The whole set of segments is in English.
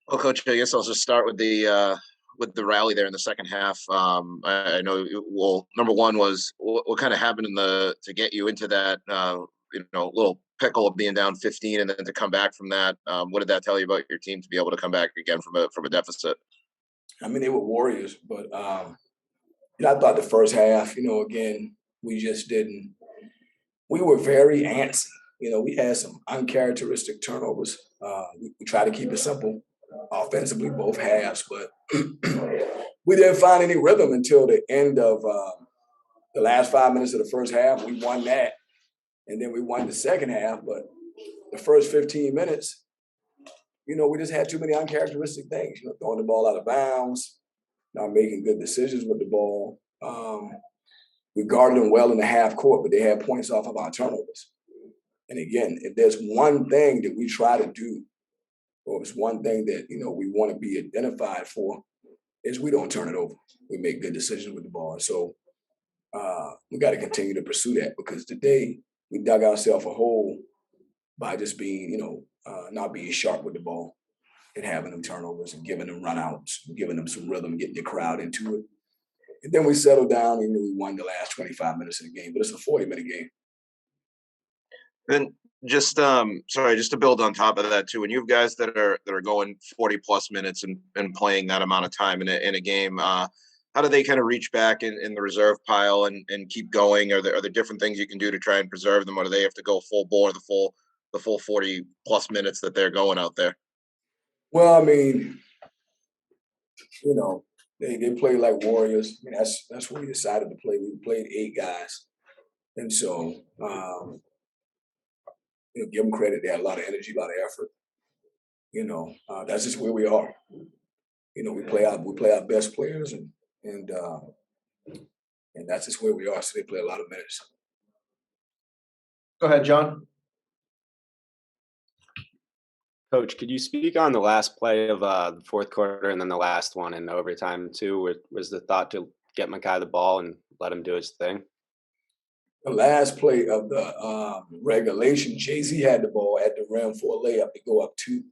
Well, Coach, I guess I'll just start with the rally there in the second half. I know. Well, number one was what kind of happened to get you into that little pickle of being down 15 and then to come back from that. What did that tell you about your team to be able to come back again from a deficit? I mean, they were warriors, but I thought the first half, again, we just didn't. We were very antsy. We had some uncharacteristic turnovers. We tried to keep it simple offensively, both halves, but we didn't find any rhythm until the end of the last 5 minutes of the first half. We won that, and then we won the second half. But the first 15 minutes, we just had too many uncharacteristic things. Throwing the ball out of bounds, not making good decisions with the ball. We guarded them well in the half court, but they had points off of our turnovers. And again, if there's one thing that we try to do, or if it's one thing that we want to be identified for, is we don't turn it over. We make good decisions with the ball. And so we got to continue to pursue that, because today we dug ourselves a hole by just being, not being sharp with the ball and having them turnovers and giving them runouts, and giving them some rhythm, getting the crowd into it. And then we settled down and we won the last 25 minutes of the game, but it's a 40-minute game. Then just to build on top of that too, when you have guys that are going 40 plus minutes and playing that amount of time in a game, how do they kind of reach back in the reserve pile and keep going? Are there different things you can do to try and preserve them, or do they have to go full bore the full 40 plus minutes that they're going out there? Well, I mean, they play like warriors. I mean, that's what we decided to play. We played 8 guys, and so give them credit. They had a lot of energy, a lot of effort. That's just where we are. We play our best players, and that's just where we are. So they play a lot of minutes. Go ahead, John. Coach, could you speak on the last play of the fourth quarter and then the last one in overtime too? Was the thought to get Makai the ball and let him do his thing? The last play of the regulation, Jay-Z had the ball at the rim for a layup to go up 2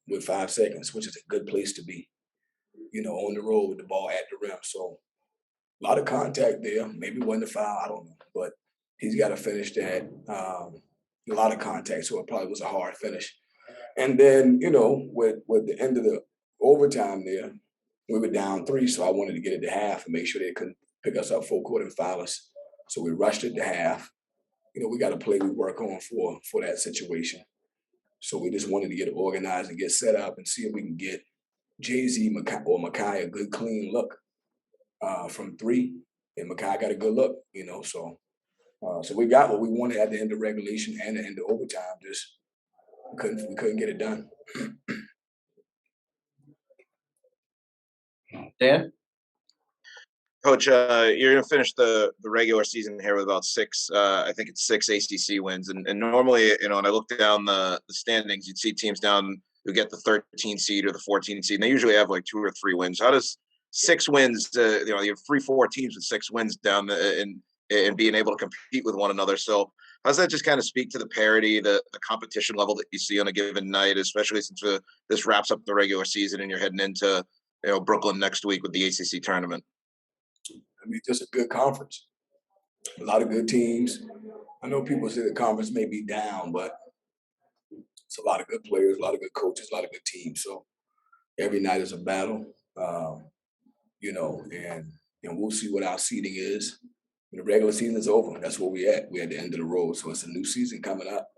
with 5 seconds, which is a good place to be, on the road with the ball at the rim. So a lot of contact there. Maybe wasn't a foul, I don't know. But he's got to finish that. A lot of contact, so it probably was a hard finish. And then, with the end of the overtime there, we were down 3, so I wanted to get it to half and make sure they couldn't pick us up full court and foul us. So we rushed it to half. We got a play we work on for that situation. So we just wanted to get organized and get set up and see if we can get Jay-Z or Makai a good clean look from 3. And Makai got a good look, So we got what we wanted at the end of regulation and the end of overtime. Just we couldn't get it done. Dan? Coach, you're going to finish the regular season here with about 6, I think it's 6 ACC wins. And normally, when I look down the standings, you'd see teams down who get the 13 seed or the 14 seed, and they usually have like 2 or 3 wins. How does 6 wins, you have 3-4 teams with 6 wins down and being able to compete with one another? So how does that just kind of speak to the parity, the competition level that you see on a given night, especially since this wraps up the regular season and you're heading into Brooklyn next week with the ACC tournament? I mean, just a good conference. A lot of good teams. I know people say the conference may be down, but it's a lot of good players, a lot of good coaches, a lot of good teams. So every night is a battle, and we'll see what our seeding is. The regular season is over. That's where we're at. We're at the end of the road. So it's a new season coming up.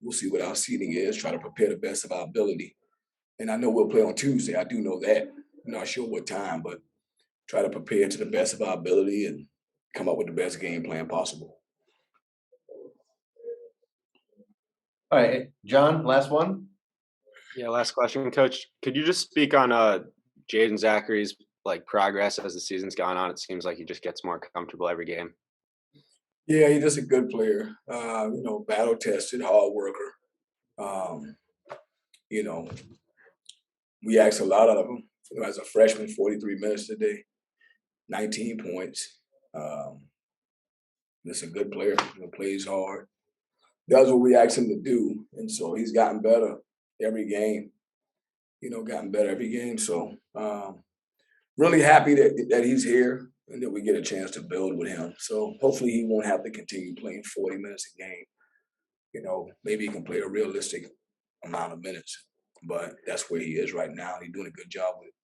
We'll see what our seeding is, try to prepare the best of our ability. And I know we'll play on Tuesday. I do know that. I'm not sure what time, but try to prepare to the best of our ability and come up with the best game plan possible. All right, John, last one. Yeah, last question, Coach. Could you just speak on Jaden Zachary's progress as the season's gone on? It seems like he just gets more comfortable every game. Yeah, he's just a good player. Battle tested, hard worker. We asked a lot of him. As a freshman, 43 minutes today, 19 points. Just a good player. Plays hard. Does what we asked him to do, and so he's gotten better every game. gotten better every game. So really happy that he's here and that we get a chance to build with him. So hopefully he won't have to continue playing 40 minutes a game. Maybe he can play a realistic amount of minutes, but that's where he is right now. He's doing a good job with it.